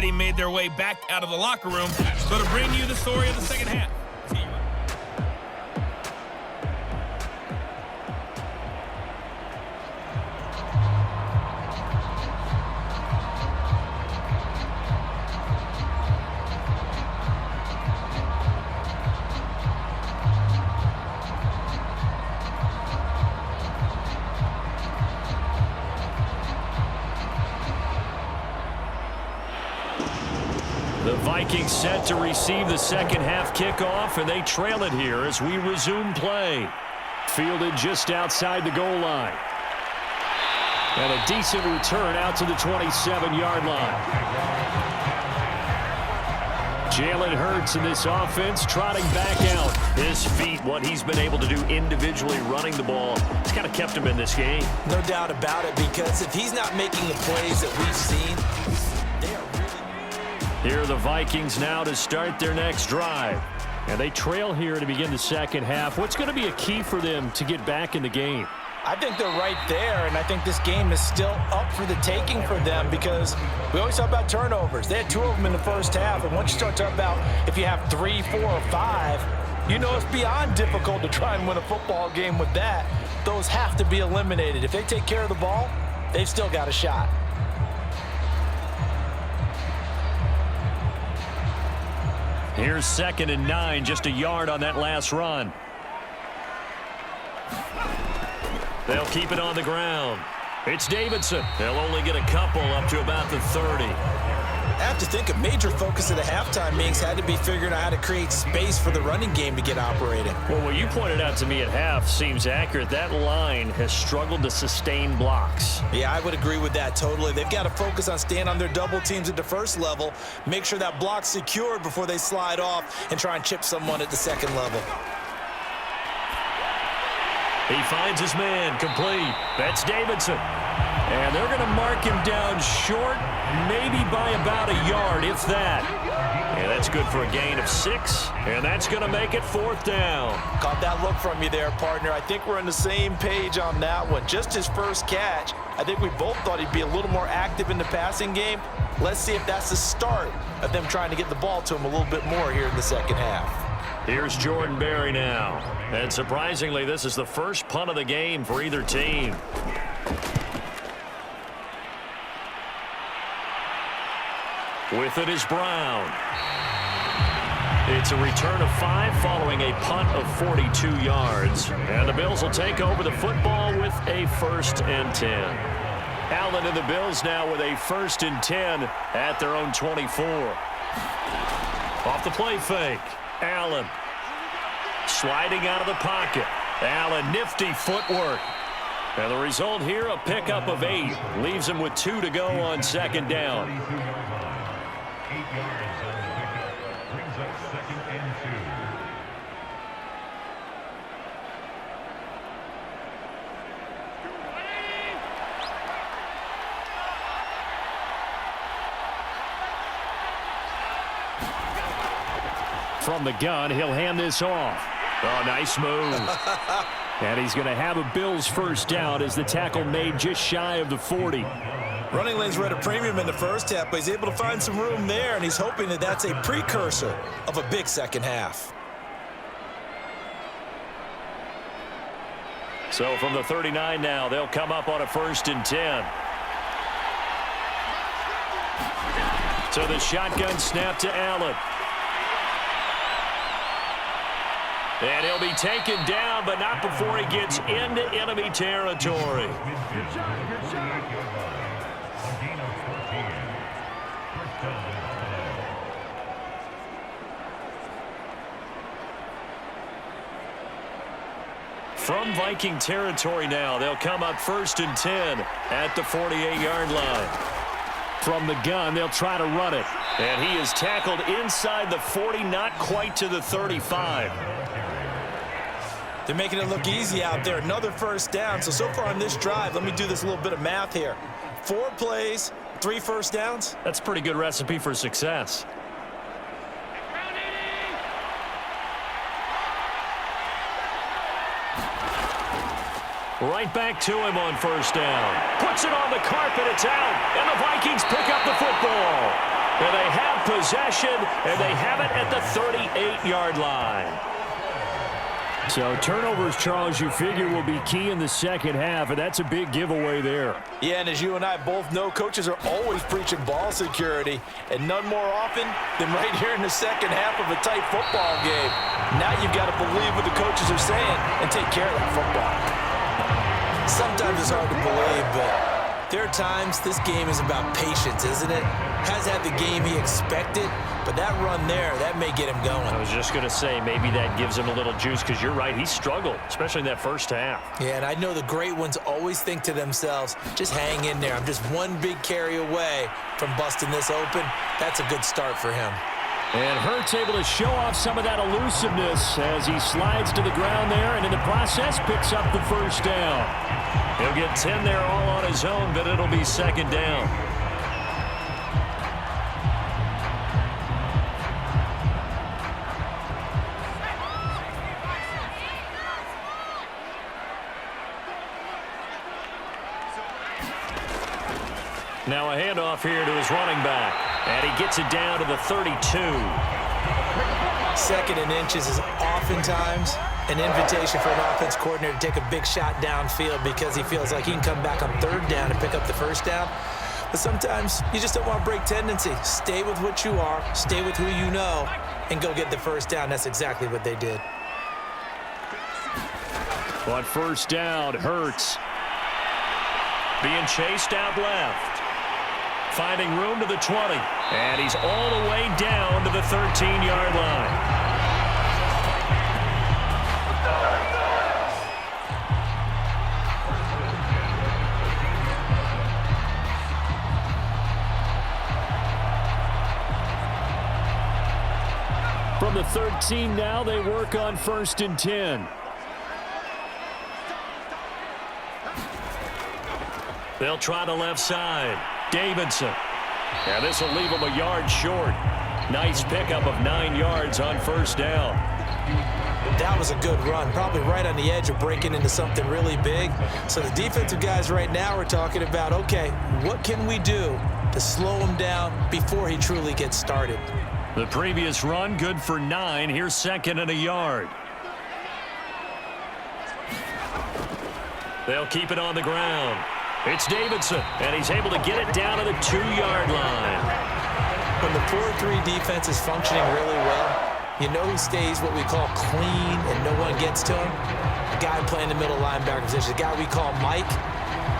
already made their way back out of the locker room. So to bring you the story of the second half. The Vikings set to receive the second half kickoff, and they trail it here as we resume play. Fielded just outside the goal line. And a decent return out to the 27-yard line. Jalen Hurts in this offense trotting back out. His feet, what he's been able to do individually running the ball, it's kind of kept him in this game. No doubt about it, because if he's not making the plays that we've seen, they are really... Here are the Vikings now to start their next drive. And they trail here to begin the second half. What's going to be a key for them to get back in the game? I think they're right there, and I think this game is still up for the taking for them because we always talk about turnovers. They had 2 of them in the first half, and once you start talking about if you have 3, 4, or 5, you know it's beyond difficult to try and win a football game with that. Those have to be eliminated. If they take care of the ball, they've still got a shot. Here's 2nd and 9, just a yard on that last run. They'll keep it on the ground. It's Davidson. They'll only get a couple up to about the 30. I have to think a major focus of the halftime meetings had to be figuring out how to create space for the running game to get operating. Well, what you pointed out to me at half seems accurate. That line has struggled to sustain blocks. Yeah, I would agree with that totally. They've got to focus on staying on their double teams at the first level, make sure that block's secured before they slide off and try and chip someone at the second level. He finds his man, complete. That's Davidson. And they're going to mark him down short, maybe by about a yard, if that. And that's good for a gain of 6, and that's going to make it 4th down. Caught that look from you there, partner. I think we're on the same page on that one. Just his first catch, I think we both thought he'd be a little more active in the passing game. Let's see if that's the start of them trying to get the ball to him a little bit more here in the second half. Here's Jordan Berry now. And surprisingly, this is the first punt of the game for either team. With it is Brown. It's a return of 5 following a punt of 42 yards. And the Bills will take over the football with a 1st and 10. Allen and the Bills now with a 1st and 10 at their own 24. Off the play fake. Allen sliding out of the pocket. Allen, nifty footwork. And the result here, a pickup of 8. Leaves him with 2 to go on 2nd down. 8 yards on the pickup. Brings up 2nd and 2. From the gun, he'll hand this off. Oh, nice move. And he's going to have a Bills 1st down as the tackle made just shy of the 40. Running lanes were at a premium in the first half, but he's able to find some room there, and he's hoping that that's a precursor of a big second half. So from the 39 now, they'll come up on a 1st and 10. So the shotgun snap to Allen. And he'll be taken down, but not before he gets into enemy territory. From Viking territory now, they'll come up 1st and 10 at the 48-yard line. From the gun, they'll try to run it. And he is tackled inside the 40, not quite to the 35. They're making it look easy out there. Another 1st down. So far on this drive, let me do this little bit of math here. 4 plays, 3 1st downs. That's a pretty good recipe for success. Right back to him on 1st down. Puts it on the carpet. It's out. And the Vikings pick up the football. And possession, and they have it at the 38-yard line. So turnovers, Charles, you figure will be key in the second half, and that's a big giveaway there. Yeah, and as you and I both know, coaches are always preaching ball security, and none more often than right here in the second half of a tight football game. Now you've got to believe what the coaches are saying and take care of that football. Sometimes it's hard to believe, but there are times this game is about patience, isn't it? Has had the game he expected, but that run there, that may get him going. I was just going to say, maybe that gives him a little juice, because you're right, he struggled, especially in that first half. Yeah, and I know the great ones always think to themselves, just hang in there. I'm just one big carry away from busting this open. That's a good start for him. And Hurts able to show off some of that elusiveness as he slides to the ground there, and in the process picks up the first down. He'll get 10 there all on his own, but it'll be second down. Now a handoff here to his running back, and he gets it down to the 32. Second and inches is oftentimes an invitation for an offense coordinator to take a big shot downfield because he feels like he can come back on third down and pick up the first down. But sometimes you just don't want to break tendency. Stay with what you are, stay with who you know, and go get the first down. That's exactly what they did. On first down, Hurts being chased out left. Finding room to the 20, and he's all the way down to the 13-yard line. From the 13 now, they work on 1st and 10. They'll try the left side. Davidson. And this will leave him a yard short. Nice pickup of 9 yards on first down. That was a good run, probably right on the edge of breaking into something really big. So the defensive guys right now are talking about, okay, what can we do to slow him down before he truly gets started? The previous run, good for 9. Here's second and a yard. They'll keep it on the ground. It's Davidson, and he's able to get it down to the 2-yard line. When the 4-3 defense is functioning really well, you know who stays what we call clean and no one gets to him? A guy playing the middle linebacker position, a guy we call Mike.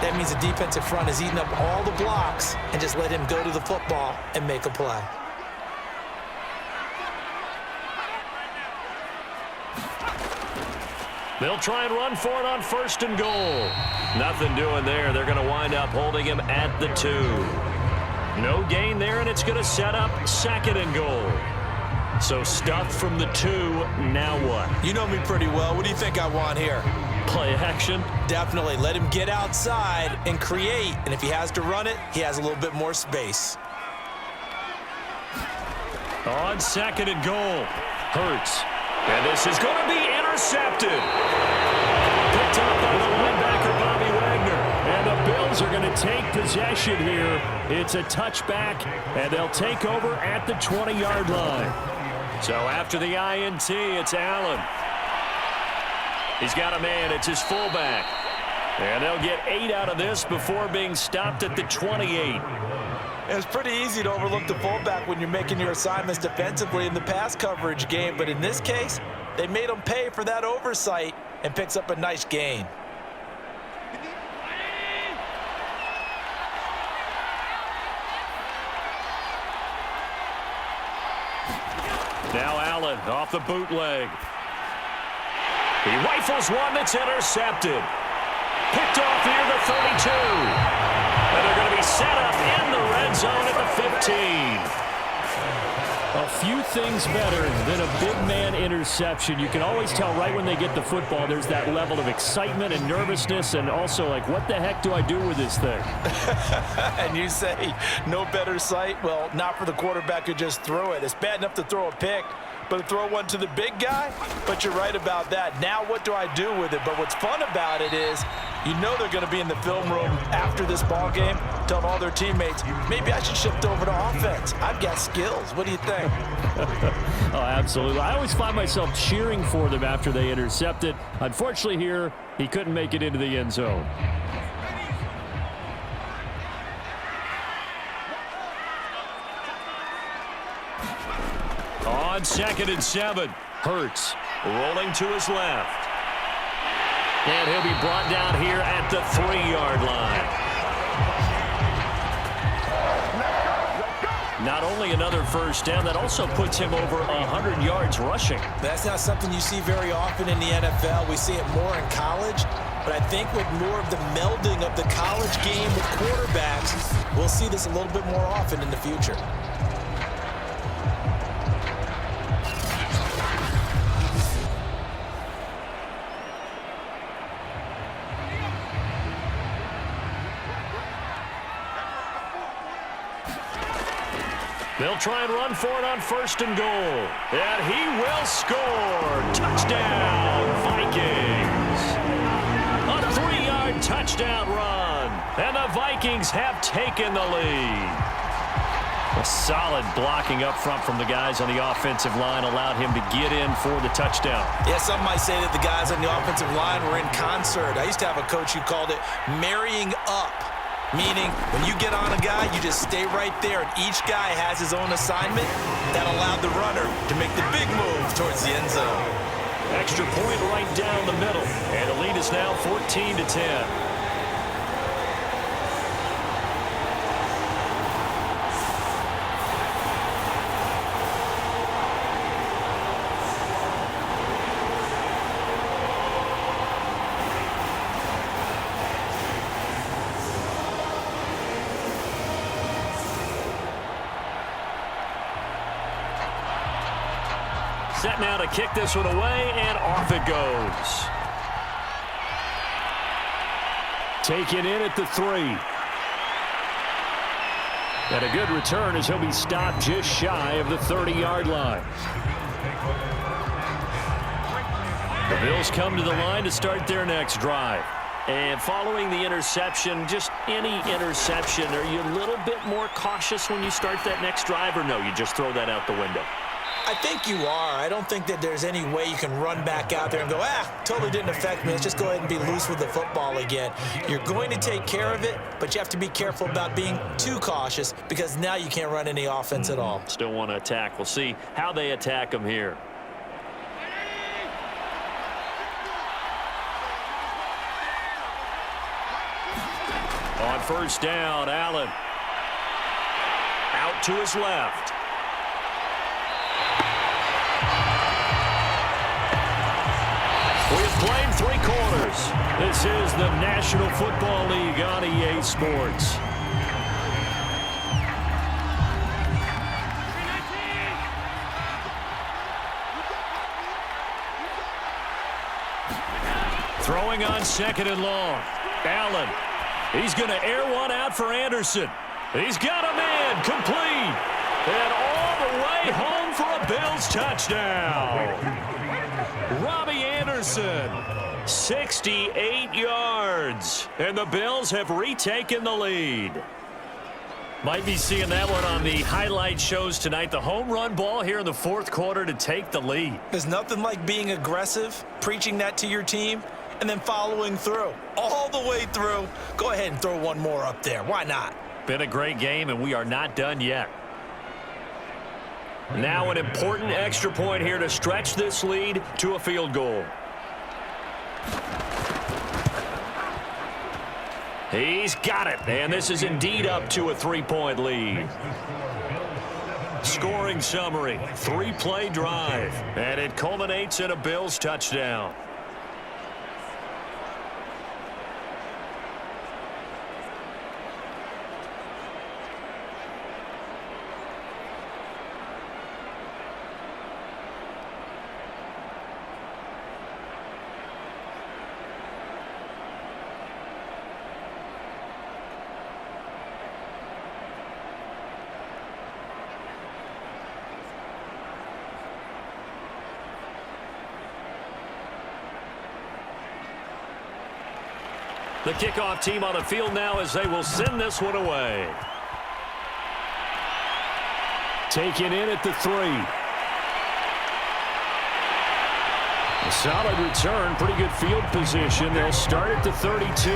That means the defensive front is eating up all the blocks and just let him go to the football and make a play. They'll try and run for it on 1st and goal. Nothing doing there. They're going to wind up holding him at the 2. No gain there, and it's going to set up 2nd and goal. So stuffed from the 2, now what? You know me pretty well. What do you think I want here? Play action? Definitely. Let him get outside and create, and if he has to run it, he has a little bit more space. On 2nd and goal, Hurts. And this is going to be intercepted. Picked up by the linebacker, Bobby Wagner. And the Bills are going to take possession here. It's a touchback, and they'll take over at the 20-yard line. So after the INT, it's Allen. He's got a man. It's his fullback. And they'll get 8 out of this before being stopped at the 28. It's pretty easy to overlook the fullback when you're making your assignments defensively in the pass coverage game, but in this case, they made him pay for that oversight and picks up a nice gain. Now Allen off the bootleg. He rifles one that's intercepted. Picked off near the 32. And they're going to be set up in the red zone at the 15. A few things better than a big man interception. You can always tell right when they get the football, there's that level of excitement and nervousness, and also like, what the heck do I do with this thing? And you say no better sight? Well, not for the quarterback who just threw it. It's bad enough to throw a pick, but throw one to the big guy. But you're right about that. Now what do I do with it? But what's fun about it is you know they're going to be in the film room after this ball game telling all their teammates, maybe I should shift over to offense. I've got skills. What do you think? Oh, absolutely. I always find myself cheering for them after they intercept it. Unfortunately here, he couldn't make it into the end zone. On 2nd and 7, Hurts rolling to his left. And he'll be brought down here at the 3-yard line. Not only another first down, that also puts him over 100 yards rushing. That's not something you see very often in the NFL. We see it more in college. But I think with more of the melding of the college game with quarterbacks, we'll see this a little bit more often in the future. They'll try and run for it on 1st and goal. And he will score. Touchdown, Vikings. A 3-yard touchdown run. And the Vikings have taken the lead. A solid blocking up front from the guys on the offensive line allowed him to get in for the touchdown. Yeah, some might say that the guys on the offensive line were in concert. I used to have a coach who called it marrying up. Meaning, when you get on a guy, you just stay right there, and each guy has his own assignment. That allowed the runner to make the big move towards the end zone. Extra point right down the middle, and the lead is now 14-10. Set now to kick this one away, and off it goes. Taken in at the 3. And a good return as he'll be stopped just shy of the 30-yard line. The Bills come to the line to start their next drive. And following the interception, just any interception, are you a little bit more cautious when you start that next drive, or no, you just throw that out the window? I think you are. I don't think that there's any way you can run back out there and go, totally didn't affect me. Let's just go ahead and be loose with the football again. You're going to take care of it, but you have to be careful about being too cautious because now you can't run any offense at all. Still want to attack. We'll see how they attack them here. On 1st down, Allen. Out to his left. We've played 3 quarters. This is the National Football League on EA Sports. Throwing on 2nd and long. Allen. He's going to air one out for Anderson. He's got him in. Complete. And all the way home for a Bills touchdown. Robbie Anderson, 68 yards. And the Bills have retaken the lead. Might be seeing that one on the highlight shows tonight. The home run ball here in the 4th quarter to take the lead. There's nothing like being aggressive, preaching that to your team, and then following through. All the way through. Go ahead and throw one more up there. Why not? Been a great game, and we are not done yet. Now an important extra point here to stretch this lead to a field goal. He's got it, and this is indeed up to a 3-point lead. Scoring summary, 3-play drive, and it culminates in a Bills touchdown. The kickoff team on the field now as they will send this one away. Taken in at the 3. A solid return, pretty good field position. They'll start at the 32.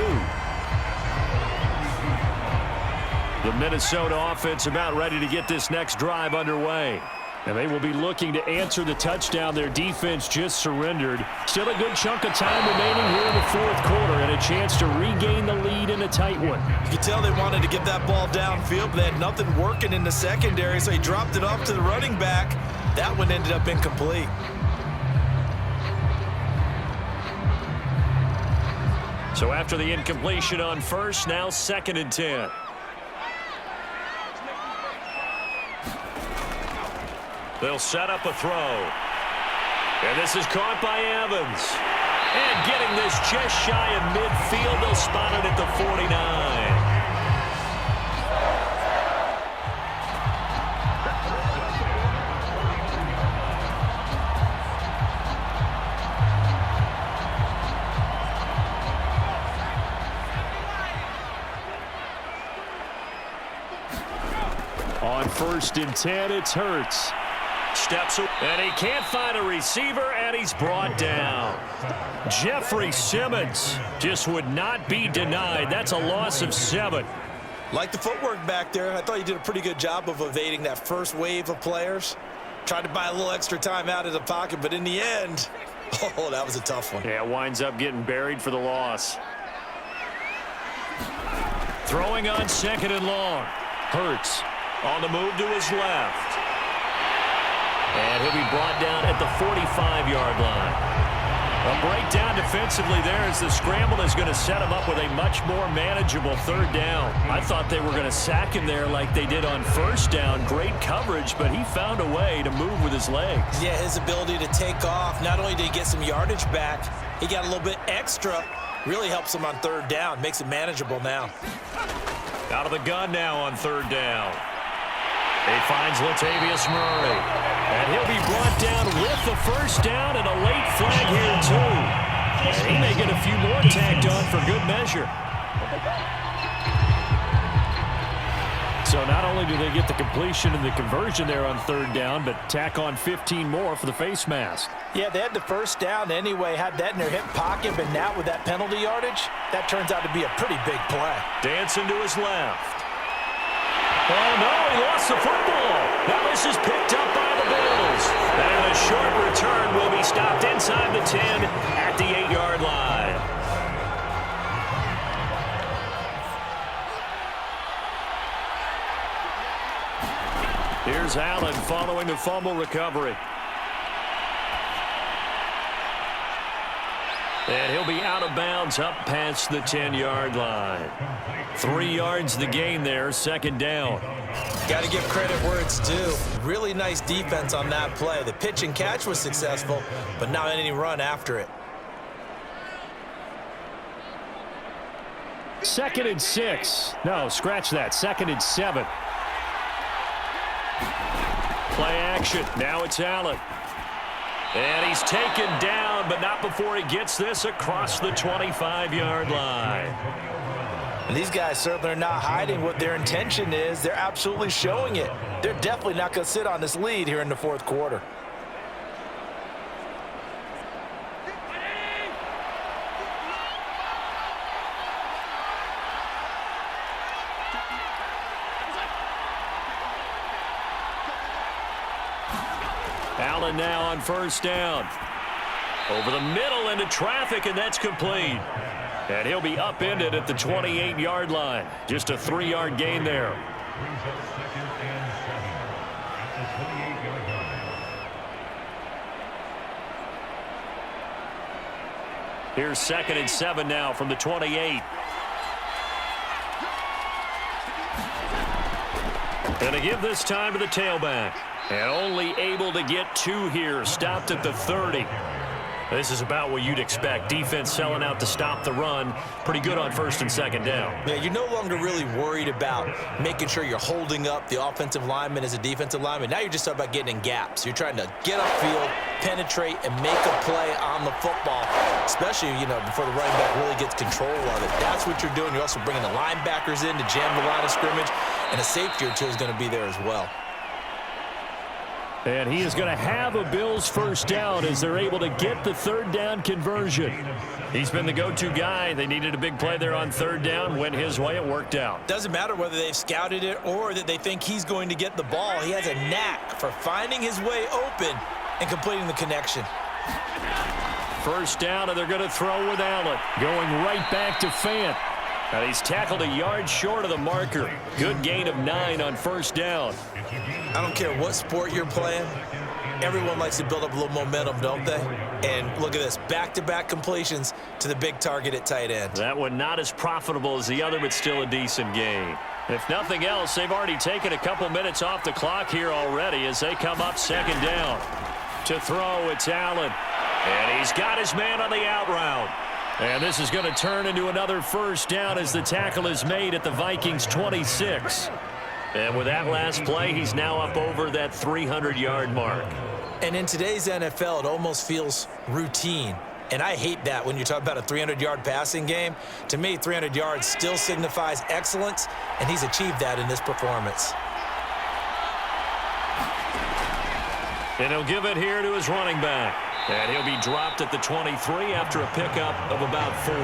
The Minnesota offense about ready to get this next drive underway. And they will be looking to answer the touchdown their defense just surrendered. Still a good chunk of time remaining here in the fourth quarter and a chance to regain the lead in a tight one. You can tell they wanted to get that ball downfield, but they had nothing working in the secondary, so he dropped it off to the running back. That one ended up incomplete. So after the incompletion on first, now 2nd and 10. They'll set up a throw. And this is caught by Evans. And getting this just shy of midfield, they'll spot it at the 49. On 1st and 10, it's Hurts. Steps up, and he can't find a receiver, and he's brought down. Jeffrey Simmons just would not be denied. That's a loss of 7. Like the footwork back there, I thought he did a pretty good job of evading that first wave of players. Tried to buy a little extra time out of the pocket, but in the end, oh, that was a tough one. Yeah, winds up getting buried for the loss. Throwing on 2nd and long. Hurts on the move to his left. And he'll be brought down at the 45-yard line. A breakdown defensively there as the scramble is going to set him up with a much more manageable 3rd down. I thought they were going to sack him there like they did on 1st down. Great coverage, but he found a way to move with his legs. Yeah, his ability to take off, not only did he get some yardage back, he got a little bit extra. Really helps him on 3rd down, makes it manageable now. Out of the gun now on 3rd down. He finds Latavius Murray. And he'll be brought down with the 1st down and a late flag here, too. And he may get a few more tagged on for good measure. So not only do they get the completion and the conversion there on 3rd down, but tack on 15 more for the face mask. Yeah, they had the 1st down anyway, had that in their hip pocket, but now with that penalty yardage, that turns out to be a pretty big play. Dancing to his left. Oh, no, he lost the football. Now this is picked up by the Bills. And a short return will be stopped inside the 10 at the 8-yard line. Here's Allen following the fumble recovery. And he'll be out of bounds up past the 10-yard line. 3 yards the gain there, 2nd down. Got to give credit where it's due. Really nice defense on that play. The pitch and catch was successful, but not any run after it. 2nd and 6. No, scratch that. 2nd and 7. Play action. Now it's Allen. And he's taken down, but not before he gets this across the 25-yard line. And these guys certainly are not hiding what their intention is. They're absolutely showing it. They're definitely not going to sit on this lead here in the 4th quarter. Allen now on 1st down. Over the middle into traffic, and that's complete. And he'll be upended at the 28-yard line. Just a 3-yard gain there. Brings up 2nd and 7 at the 28-yard line. Here's 2nd and 7 now from the 28. And to give this time to the tailback. And only able to get 2 here. Stopped at the 30. This is about what you'd expect. Defense selling out to stop the run. Pretty good on first and second down. Yeah, you're no longer really worried about making sure you're holding up the offensive lineman as a defensive lineman. Now you're just talking about getting in gaps. You're trying to get upfield, penetrate, and make a play on the football, especially, before the running back really gets control of it. That's what you're doing. You're also bringing the linebackers in to jam the line of scrimmage, and a safety or two is going to be there as well. And he is going to have a Bills first down as they're able to get the third down conversion. He's been the go-to guy. They needed a big play there on third down. Went his way. It worked out. Doesn't matter whether they've scouted it or that they think he's going to get the ball. He has a knack for finding his way open and completing the connection. First down, and they're going to throw with Allen. Going right back to Fant. And he's tackled a yard short of the marker. Good gain of 9 on first down. I don't care what sport you're playing. Everyone likes to build up a little momentum, don't they? And look at this, back-to-back completions to the big target at tight end. That one not as profitable as the other, but still a decent gain. If nothing else, they've already taken a couple minutes off the clock here already as they come up second down. To throw, it's Allen. And he's got his man on the out route. And this is going to turn into another first down as the tackle is made at the Vikings 26. And with that last play, he's now up over that 300-yard mark. And in today's NFL, it almost feels routine. And I hate that when you talk about a 300-yard passing game. To me, 300 yards still signifies excellence, and he's achieved that in this performance. And he'll give it here to his running back. And he'll be dropped at the 23 after a pickup of about 4.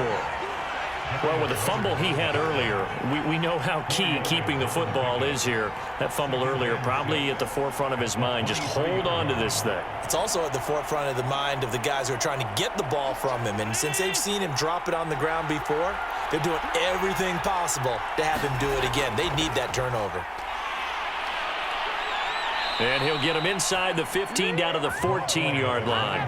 Well, with the fumble he had earlier, we know how key keeping the football is here. That fumble earlier probably at the forefront of his mind. Just hold on to this thing. It's also at the forefront of the mind of the guys who are trying to get the ball from him. And since they've seen him drop it on the ground before, they're doing everything possible to have him do it again. They need that turnover. And he'll get him inside the 15 down to the 14-yard line.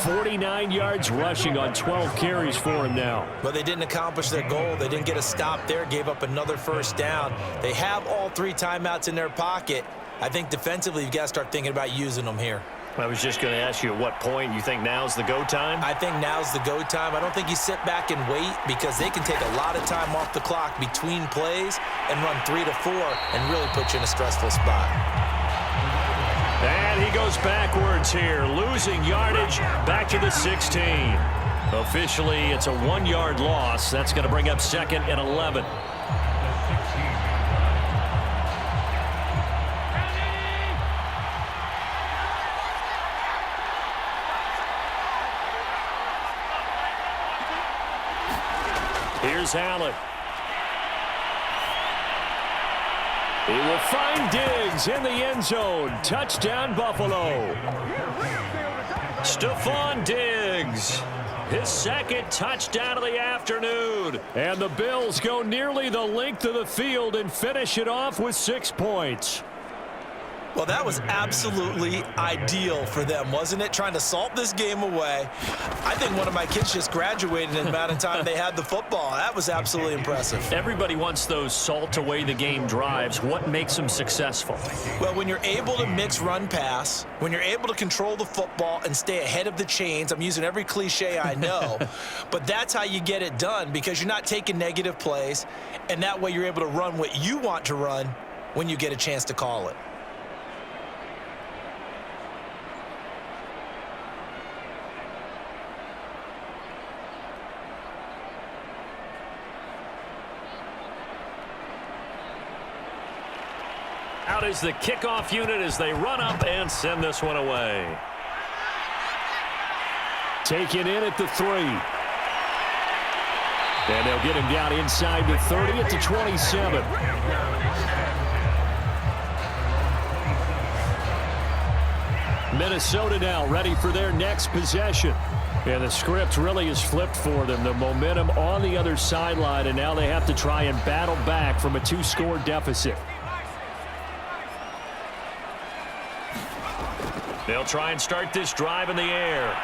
49 yards rushing on 12 carries for him now. But they didn't accomplish their goal. They didn't get a stop there, gave up another first down. They have all 3 timeouts in their pocket. I think defensively you've got to start thinking about using them here. I was just going to ask you at what point you think now's the go time? I think now's the go time. I don't think you sit back and wait because they can take a lot of time off the clock between plays and run 3 to 4 and really put you in a stressful spot. And he goes backwards here, losing yardage back to the 16. Officially, it's a 1-yard loss. That's going to bring up second and 11. Here's Allen. He will find Diggs in the end zone. Touchdown, Buffalo. Stephon Diggs, his second touchdown of the afternoon. And the Bills go nearly the length of the field and finish it off with 6 points. Well, that was absolutely ideal for them, wasn't it? Trying to salt this game away. I think one of my kids just graduated in the amount of time they had the football. That was absolutely impressive. Everybody wants those salt away the game drives. What makes them successful? Well, when you're able to mix run-pass, when you're able to control the football and stay ahead of the chains, I'm using every cliche I know, but that's how you get it done because you're not taking negative plays, and that way you're able to run what you want to run when you get a chance to call it. Out is the kickoff unit as they run up and send this one away. Taken in at the 3. And they'll get him down inside the 30 at the 27. Minnesota now ready for their next possession. And the script really is flipped for them. The momentum on the other sideline, and now they have to try and battle back from a 2-score deficit. They'll try and start this drive in the air.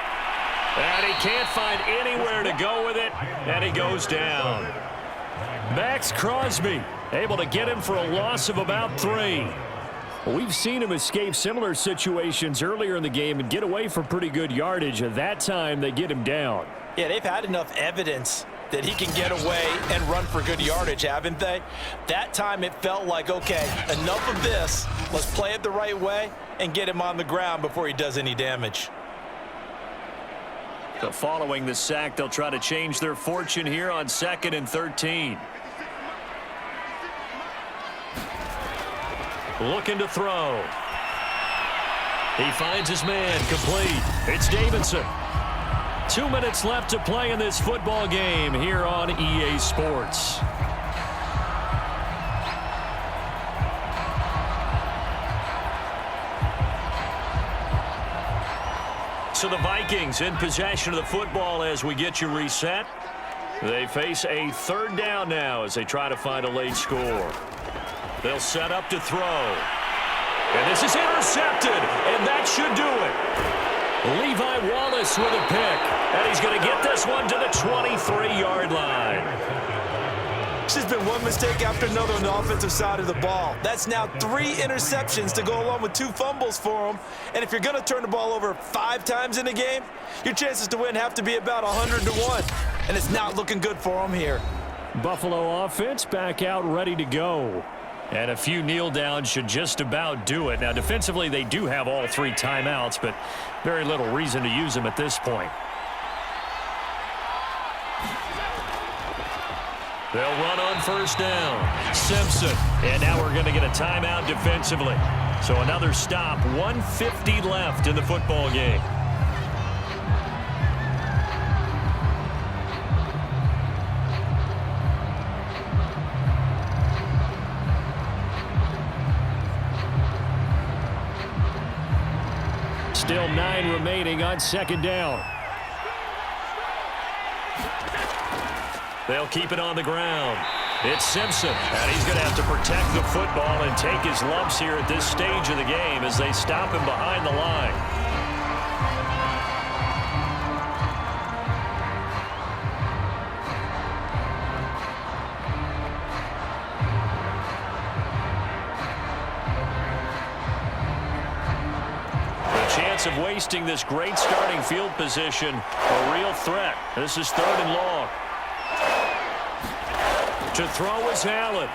And he can't find anywhere to go with it, and he goes down. Max Crosby able to get him for a loss of about 3. We've seen him escape similar situations earlier in the game and get away for pretty good yardage. At that time, they get him down. Yeah, they've had enough evidence that he can get away and run for good yardage, haven't they? That time it felt like, okay, enough of this. Let's play it the right way and get him on the ground before he does any damage. So following the sack, they'll try to change their fortune here on 2nd and 13. Looking to throw. He finds his man complete. It's Davidson. 2 minutes left to play in this football game here on EA Sports. So the Vikings in possession of the football as we get you reset. They face a 3rd down now as they try to find a late score. They'll set up to throw. And this is intercepted, and that should do it. Levi Wallace with a pick, and he's going to get this one to the 23-yard line. It's just been one mistake after another on the offensive side of the ball. That's now 3 interceptions to go along with 2 fumbles for him. And if you're going to turn the ball over 5 times in a game, your chances to win have to be about 100-1. And it's not looking good for him here. Buffalo offense back out ready to go. And a few kneel downs should just about do it. Now, defensively, they do have all 3 timeouts, but very little reason to use them at this point. They'll run on 1st down. Simpson. And now we're going to get a timeout defensively. So another stop. 1:50 left in the football game. Still 9 remaining on 2nd down. They'll keep it on the ground. It's Simpson, and he's going to have to protect the football and take his lumps here at this stage of the game as they stop him behind the line. Of wasting this great starting field position, a real threat. This is 3rd and long. To throw is Allen.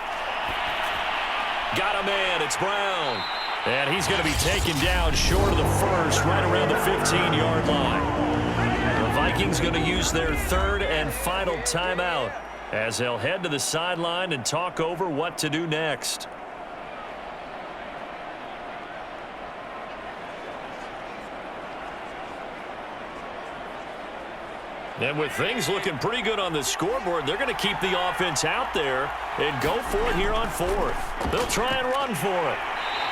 Got a man, it's Brown. And he's going to be taken down short of the first, right around the 15-yard line. The Vikings going to use their 3rd and final timeout as they'll head to the sideline and talk over what to do next. And with things looking pretty good on the scoreboard, they're going to keep the offense out there and go for it here on 4th. They'll try and run for it.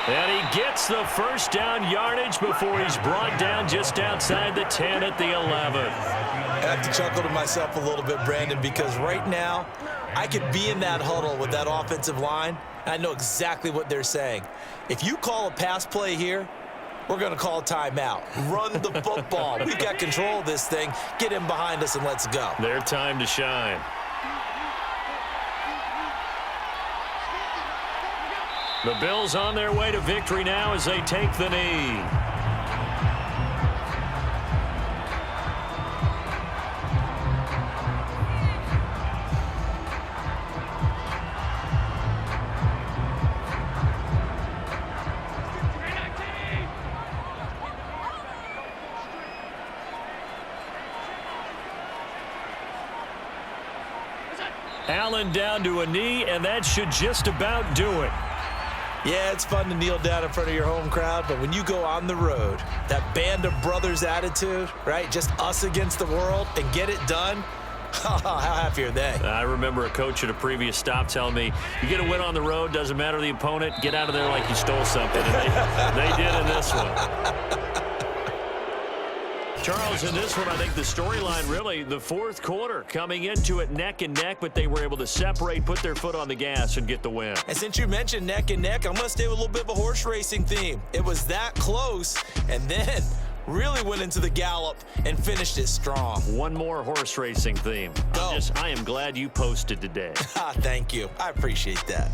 And he gets the 1st down yardage before he's brought down just outside the 10 at the 11. I have to chuckle to myself a little bit, Brandon, because right now I could be in that huddle with that offensive line, and I know exactly what they're saying. If you call a pass play here, we're going to call a timeout. Run the football. We've got control of this thing. Get him behind us and let's go. Their time to shine. The Bills on their way to victory now as they take the knee. Allen down to a knee, and that should just about do it. Yeah, it's fun to kneel down in front of your home crowd, but when you go on the road, that band of brothers attitude, right, just us against the world, and get it done, how happy are they? I remember a coach at a previous stop telling me, you get a win on the road, doesn't matter the opponent, get out of there like you stole something. And they did in this one. Charles, in this one, I think the storyline really, the 4th quarter, coming into it neck and neck, but they were able to separate, put their foot on the gas, and get the win. And since you mentioned neck and neck, I'm going to stay with a little bit of a horse racing theme. It was that close, and then really went into the gallop and finished it strong. One more horse racing theme. I am glad you posted today. Thank you. I appreciate that.